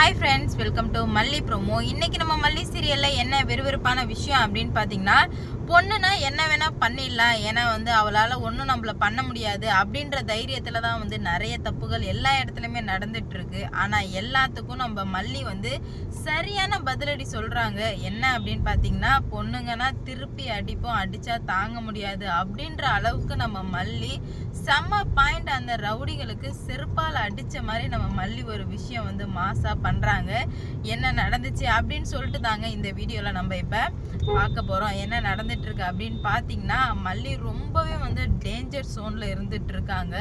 Hi friends, welcome to மல்லி promo. இன்னைக்கு நம்ம மல்லி சீரியல்ல என்ன விறுவிறுப்பான விஷயம் அப்படின்னு பார்த்தீங்கன்னா, பொண்ணுனா என்ன வேணா பண்ணிடலாம், ஏன்னா அவளால் ஒன்றும் நம்மள பண்ண முடியாது அப்படின்ற தைரியத்தில் தான் நிறைய தப்புகள் எல்லா இடத்துலையுமே நடந்துட்டு இருக்கு. ஆனால் எல்லாத்துக்கும் நம்ம மல்லி சரியான பதிலடி சொல்றாங்க. என்ன அப்படின்னு பார்த்தீங்கன்னா, பொண்ணுங்கன்னா திருப்பி அடிப்போம், அடிச்சா தாங்க முடியாது அப்படின்ற அளவுக்கு நம்ம மல்லி செம்ம பாயிண்ட். அந்த ரவுடிகளுக்கு செருப்பால் அடிச்ச மாதிரி நம்ம மல்லி ஒரு விஷயம் மாசா பண்றாங்க. என்ன நடந்துச்சு அப்படின்னு சொல்லிட்டு தாங்க இந்த வீடியோல நம்ம இப்ப பார்க்க போறோம். என்ன நடந்துட்டு இருக்கு அப்படின்னு பாத்தீங்கன்னா, மல்லி ரொம்பவே டேஞ்சர் சோன்ல இருந்துட்டு இருக்காங்க.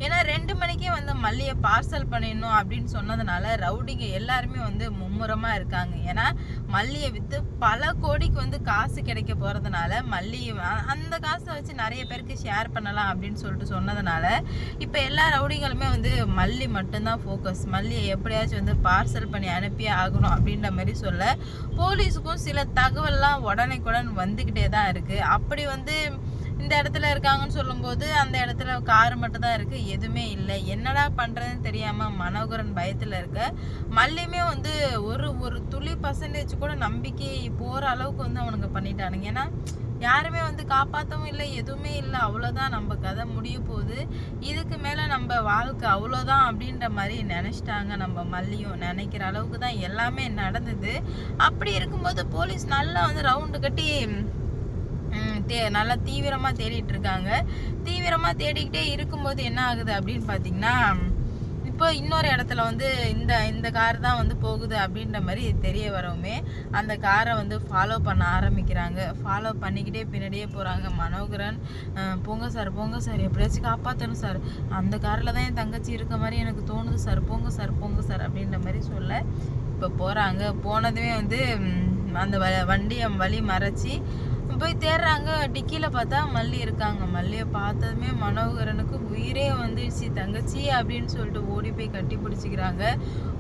ஏன்னா 2 மணிக்கே மல்லியை பார்சல் பண்ணிடணும் அப்படின்னு சொன்னதுனால ரவுடிங்க எல்லாருமே மும்முரமா இருக்காங்க. ஏன்னா மல்லியை வித்து பல கோடிக்கு காசு கிடைக்க போறதுனால மல்லி அந்த காசை வச்சு நிறைய பேருக்கு ஷேர் பண்ணலாம் அப்படின்னு சொல்லிட்டு சொன்னதுனால இப்ப எல்லா ரவுடிகளுமே மல்லி மட்டும்தான் ஃபோக்கஸ். மல்லியை எப்படியாச்சும் பார்சல் பண்ணி அனுப்பியே ஆகணும் அப்படின்ற மாதிரி சொல்ல, போலீஸுக்கும் சில தகவல்லாம் உடனேக்குடன் வந்துகிட்டே தான் இருக்கு. அப்படி இந்த இடத்துல இருக்காங்கன்னு சொல்லும்போது அந்த இடத்துல கார் மட்டும் தான் இருக்கு, எதுவுமே இல்லை. என்னடா பண்றதுன்னு தெரியாம மனோகரன் பயத்துல இருக்க. மல்லியுமே ஒரு துளி பர்சன்டேஜ் கூட நம்பிக்கை போற அளவுக்கு அவனுங்க பண்ணிட்டானுங்க. ஏன்னா யாருமே காப்பாற்றவும் இல்லை, எதுவுமே இல்லை, அவ்வளோதான் நம்ம கதை முடிய போகுது, இதுக்கு மேலே நம்ம வாழ்க்கை அவ்வளோதான் அப்படின்ற மாதிரி நினச்சிட்டாங்க. நம்ம மல்லியும் நினைக்கிற அளவுக்கு தான் எல்லாமே நடந்தது. அப்படி இருக்கும்போது போலீஸ் நல்லா ரவுண்டு கட்டி நல்லா தீவிரமாக தேடிட்டு இருக்காங்க. தீவிரமாக தேடிக்கிட்டே இருக்கும்போது என்ன ஆகுது அப்படின்னு பார்த்தீங்கன்னா, இப்போ இன்னொரு இடத்துல இந்த கார் தான் போகுது அப்படின்ற மாதிரி தெரிய வரவுமே அந்த காரை ஃபாலோ பண்ண ஆரம்பிக்கிறாங்க. ஃபாலோ பண்ணிக்கிட்டே பின்னாடியே போகிறாங்க. மனோகரன், போங்க சார் எப்படியாச்சும் காப்பாற்றணும் சார், அந்த காரில் தான் என் தங்கச்சி இருக்க மாதிரி எனக்கு தோணுது சார், போங்க சார் அப்படின்ற மாதிரி சொல்ல இப்போ போகிறாங்க. போனதுமே அந்த வண்டியை வழி மறைச்சி போய் தேடுறாங்க. டிக்கியில் பார்த்தா மல்லி இருக்காங்க. மல்லியை பார்த்ததுமே மனோகரனுக்கு உயிரே வந்துடுச்சு. தங்கச்சி அப்படின்னு சொல்லிட்டு ஓடி போய் கட்டி பிடிச்சிக்கிறாங்க.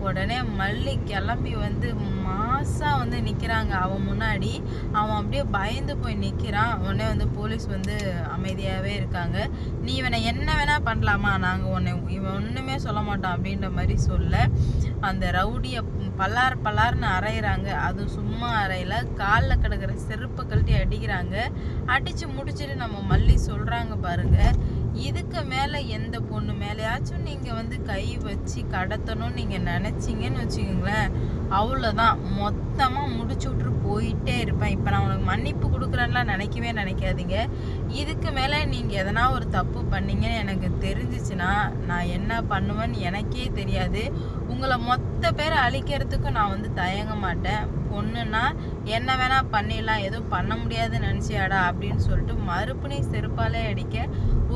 உடனே மல்லி கிளம்பி மாசா நிற்கிறாங்க அவன் முன்னாடி. அவன் அப்படியே பயந்து போய் நிற்கிறான். உடனே போலீஸ் அமைதியாகவே இருக்காங்க. நீ இவனை என்ன வேணா பண்ணலாமா, நாங்கள் இவன் ஒன்றுமே சொல்ல மாட்டான் அப்படின்ற மாதிரி சொல்ல அந்த ரவுடியை பல்லார்னு அரைகிறாங்க. அதுவும் சும்மா அறையில காலில் கிடக்கிற செருப்பை கழட்டி அடிக்கிறாங்க. அடிச்சு முடிச்சுட்டு நம்ம மல்லி சொல்றாங்க, பாருங்க, இதுக்கு மேல எந்த பொண்ணு மேலேயாச்சும் நீங்க கை வச்சு கடத்தணும்னு நீங்க நினைச்சீங்கன்னு வச்சுக்கோங்களேன், அவ்வளோதான், மொத்தமா முடிச்சு விட்டுட்டு போயிட்டே இருப்பேன். இப்போ நான் உனக்கு மன்னிப்பு கொடுக்குறேன்லாம் நினைக்கவே நினைக்காதீங்க. இதுக்கு மேலே நீங்கள் எதனா ஒரு தப்பு பண்ணீங்கன்னு எனக்கு தெரிஞ்சிச்சுன்னா நான் என்ன பண்ணுவேன்னு எனக்கே தெரியாது. உங்களை மொத்த பேரை அழிக்கிறதுக்கு நான் தயங்க மாட்டேன். பொண்ணுன்னா என்ன வேணா பண்ணிடலாம், எதுவும் பண்ண முடியாதுன்னு நினச்சியாடா அப்படின்னு சொல்லிட்டு மறுபடியும் செருப்பாலே அடிக்க.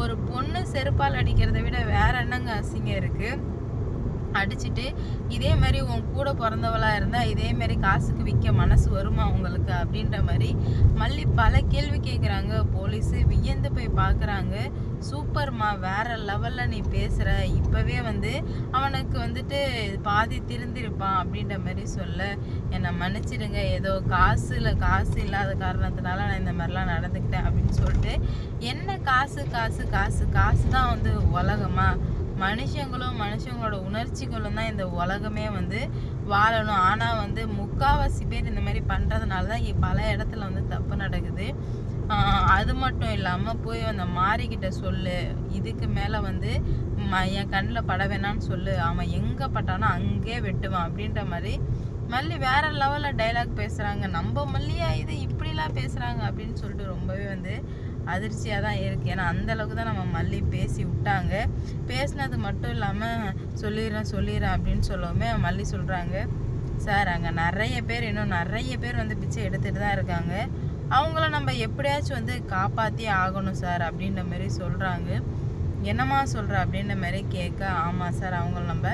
ஒரு பொண்ணு செருப்பால் அடிக்கிறத விட வேற என்னங்க அசிங்கம் இருக்குது? அடிச்சுட்டு இதே மாதிரி உன் கூட பிறந்தவளா இருந்தா இதே மாதிரி காசுக்கு விற்க மனசு வருமா உங்களுக்கு அப்படின்ற மாதிரி மல்லி பல கேள்வி கேட்குறாங்க. போலீஸு வியந்து போய் பார்க்குறாங்க. சூப்பர்மா, வேற லெவலில் நீ பேசுகிற, இப்போவே அவனுக்கு பாதி திருந்திருப்பான் அப்படின்ற மாதிரி சொல்ல, என்னை மன்னிச்சிடுங்க, ஏதோ காசு இல்லாத காரணத்தினால நான் இந்த மாதிரிலாம் நடந்துக்கிட்டேன் அப்படின்னு சொல்லிட்டு, என்ன காசு தான் உலகமா? மனுஷங்களோட உணர்ச்சிகளும் தான் இந்த உலகமே வாழணும். ஆனால் முக்காவாசி பேர் இந்த மாதிரி பண்ணுறதுனால தான் பல இடத்துல தப்பு நடக்குது. அது மட்டும் இல்லாமல் போய் மாறிக்கிட்ட சொல்லு, இதுக்கு மேலே என் கண்ணில் பட வேணான்னு சொல்லு, அவன் எங்கே பட்டானோ அங்கே வெட்டுவான் அப்படின்ற மாதிரி மல்லி வேற லெவலில் டைலாக் பேசுகிறாங்க. நம்ம மல்லியா இது இப்படிலாம் பேசுகிறாங்க அப்படின்னு சொல்லிட்டு ரொம்பவே அதிர்ச்சியாக தான் இருக்குது. ஏன்னா அந்தளவுக்கு தான் நம்ம மல்லி பேசி விட்டாங்க. பேசினது மட்டும் இல்லாமல் சொல்லிடுறேன் அப்படின்னு சொல்லவுமே மல்லி சொல்கிறாங்க, சார் அங்கே இன்னும் நிறைய பேர் பிச்சை எடுத்துகிட்டு தான் இருக்காங்க, அவங்கள நம்ம எப்படியாச்சும் காப்பாற்றியே ஆகணும் சார் அப்படின்ற மாதிரி சொல்கிறாங்க. என்னம்மா சொல்கிற அப்படின்ற மாதிரி கேட்க, ஆமாம் சார், அவங்கள நம்ம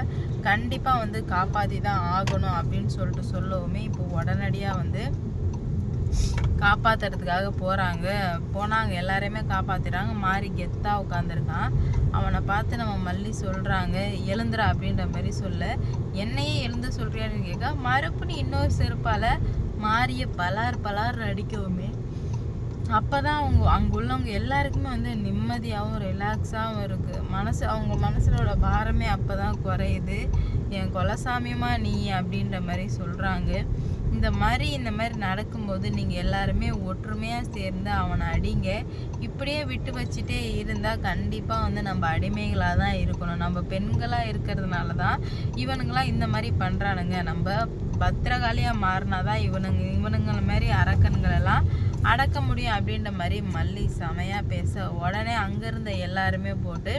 கண்டிப்பாக காப்பாற்றி தான் ஆகணும் அப்படின்னு சொல்லிட்டு சொல்லவுமே இப்போ உடனடியாக காப்பாற்றுறதுக்காக போனாங்க. எல்லாரையுமே காப்பாற்றிடுறாங்க. மாறி கெத்தாக உட்காந்துருக்கான். அவனை பார்த்து நம்ம மல்லி சொல்கிறாங்க, எழுந்துறா அப்படின்ற மாதிரி சொல்ல, என்னையே எழுந்து சொல்கிறியான்னு கேட்க, மறுபடியும் இன்னொரு செருப்பால் மாறிய பலார் அடிக்கவுமே அப்போ தான் அங்கே உள்ளவங்க எல்லாருக்குமே நிம்மதியாகவும் ரிலாக்ஸாகவும் இருக்குது. அவங்க மனசோட பாரமே அப்போ தான் குறையுது. என் குலசாமியமா நீ அப்படின்ற மாதிரி சொல்கிறாங்க. இந்த மாதிரி நடக்கும்போது நீங்கள் எல்லாருமே ஒற்றுமையாக சேர்ந்து அவனை அடிங்க. இப்படியே விட்டு வச்சுட்டே இருந்தால் கண்டிப்பாக வந்து நம்ம அடிமைகளாக தான் இருக்கணும். நம்ம பெண்களாக இருக்கிறதுனால தான் இவனுங்களாம் இந்த மாதிரி பண்ணுறானுங்க. நம்ம பத்திரகாளியாக மாறினாதான் இவனுங்களை மாதிரி அரக்கன்களெல்லாம் அடக்க முடியும் அப்படின்ற மாதிரி மல்லி செமையாக பேச உடனே அங்கேருந்த எல்லாருமே போட்டு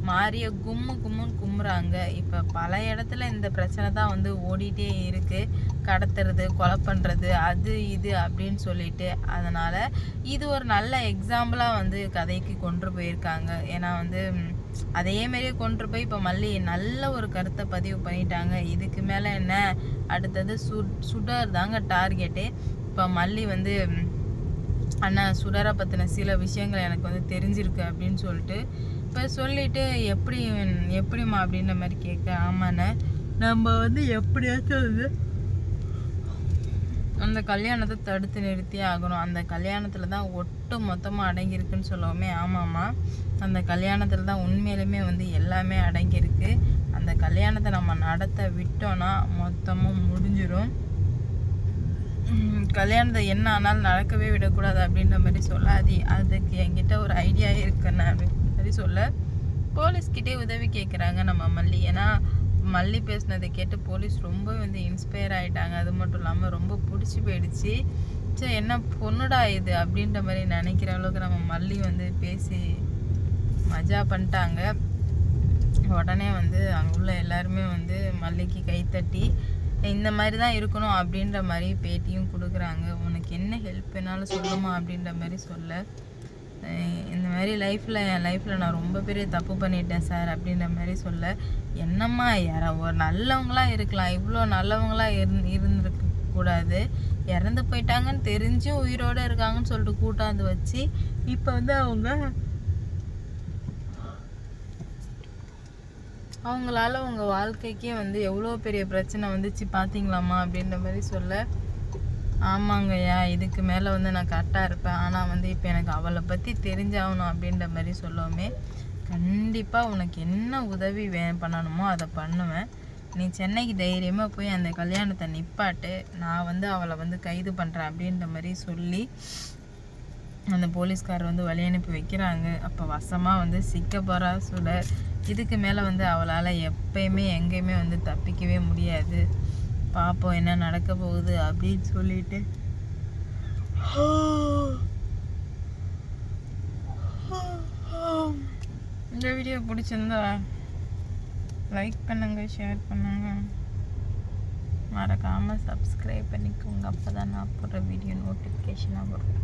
மாறிய கும்முன்னு கும்புறாங்க. இப்போ பல இடத்துல இந்த பிரச்சனை தான் வந்து ஓடிட்டே இருக்குது. கடத்துறது, கொலை பண்ணுறது, அது இது அப்படின்னு சொல்லிட்டு. அதனால் இது ஒரு நல்ல எக்ஸாம்பிளாக வந்து கதைக்கு கொண்டு போயிருக்காங்க. ஏன்னா வந்து அதேமாரியே கொண்டு போய் இப்போ மல்லி நல்ல ஒரு கருத்தை பதிவு பண்ணிட்டாங்க. இதுக்கு மேலே என்ன, அடுத்தது சுடர் தாங்க டார்கெட்டு. இப்போ மல்லி வந்து அண்ணா சுடரை பற்றின சில விஷயங்கள் எனக்கு வந்து தெரிஞ்சிருக்கு அப்படின்னு சொல்லிட்டு இப்போ சொல்லிவிட்டு எப்படிம்மா அப்படின்ற மாதிரி கேட்க, ஆமாண்ணே நம்ம வந்து எப்படியாச்சும் வந்து அந்த கல்யாணத்தை தடுத்து நிறுத்தியே ஆகணும். அந்த கல்யாணத்தில் தான் ஒட்டு மொத்தமாக அடங்கியிருக்குன்னு சொல்லவுமே, ஆமாம்மா அந்த கல்யாணத்தில் தான் உண்மையிலுமே வந்து எல்லாமே அடங்கியிருக்கு. அந்த கல்யாணத்தை நம்ம நடத்த விட்டோன்னா மொத்தமும் முடிஞ்சிடும். கல்யாணத்தை என்ன ஆனாலும் நடக்கவே விடக்கூடாது அப்படின்ற மாதிரி சொல்ல, அதுக்கு என்கிட்ட ஒரு ஐடியா இருக்குண்ணே அப்படின்னு மாதிரி சொல்ல போலீஸ்கிட்டே உதவி கேட்குறாங்க நம்ம மல்லி. ஏன்னா மல்லி பேசினதை கேட்டு போலீஸ் ரொம்ப வந்து இன்ஸ்பயர் ஆகிட்டாங்க. அது மட்டும் இல்லாமல் ரொம்ப பிடிச்சி போயிடுச்சு. சரி என்ன பொண்ணுடா இது அப்படின்ற மாதிரி நினைக்கிற அளவுக்கு நம்ம மல்லி வந்து பேசி மஜா பண்ணிட்டாங்க. உடனே வந்து அங்கே உள்ள எல்லாருமே வந்து மல்லிக்கு கைத்தட்டி இந்த மாதிரி தான் இருக்கணும் அப்படின்ற மாதிரி பேட்டியும் கொடுக்குறாங்க. உனக்கு என்ன ஹெல்ப் வேணாலும் சொல்லுமா அப்படின்ற மாதிரி சொல்ல, இந்த மாதிரி என் லைஃப்பில் நான் ரொம்ப பெரிய தப்பு பண்ணிட்டேன் சார் அப்படின்ற மாதிரி சொல்ல, என்னம்மா ஒரு நல்லவங்களாக இருக்கலாம், இவ்வளோ நல்லவங்களாக இருந்திருக்க கூடாது, இறந்து போயிட்டாங்கன்னு தெரிஞ்சும் உயிரோடு இருக்காங்கன்னு சொல்லிட்டு கூட்டாந்து வச்சு இப்போ வந்து அவங்களால உங்கள் வாழ்க்கைக்கே வந்து எவ்வளோ பெரிய பிரச்சனை வந்துச்சு பார்த்தீங்களாம்மா அப்படின்ற மாதிரி சொல்ல, ஆமாங்கய்யா இதுக்கு மேலே வந்து நான் கரெக்டாக இருப்பேன், ஆனால் வந்து இப்போ எனக்கு அவளை பற்றி தெரிஞ்சாகணும் அப்படின்ற மாதிரி சொல்லவுமே, கண்டிப்பாக உனக்கு என்ன உதவி பண்ணணுமோ அதை பண்ணுவேன். நீ சென்னைக்கு தைரியமாக போய் அந்த கல்யாணத்தை நிப்பாட்டு, நான் வந்து அவளை வந்து கைது பண்ணுறேன் அப்படின்ற மாதிரி சொல்லி அந்த போலீஸ்காரர் வந்து வழி அனுப்பி வைக்கிறாங்க. அப்போ வசமாக வந்து சிக்க போகிறா சுடர். இதுக்கு மேலே வந்து அவளால் எப்பயுமே எங்கேயுமே வந்து தப்பிக்கவே முடியாது. பார்ப்போம் என்ன நடக்க போகுது அப்படின்னு சொல்லிட்டு இந்த வீடியோ பிடிச்சிருந்தா லைக் பண்ணுங்க, ஷேர் பண்ணுங்க, மறக்காமல் சப்ஸ்கிரைப் பண்ணிக்கோங்க. அப்போ தான் நான் போடுற வீடியோ நோட்டிஃபிகேஷனாக வரும்.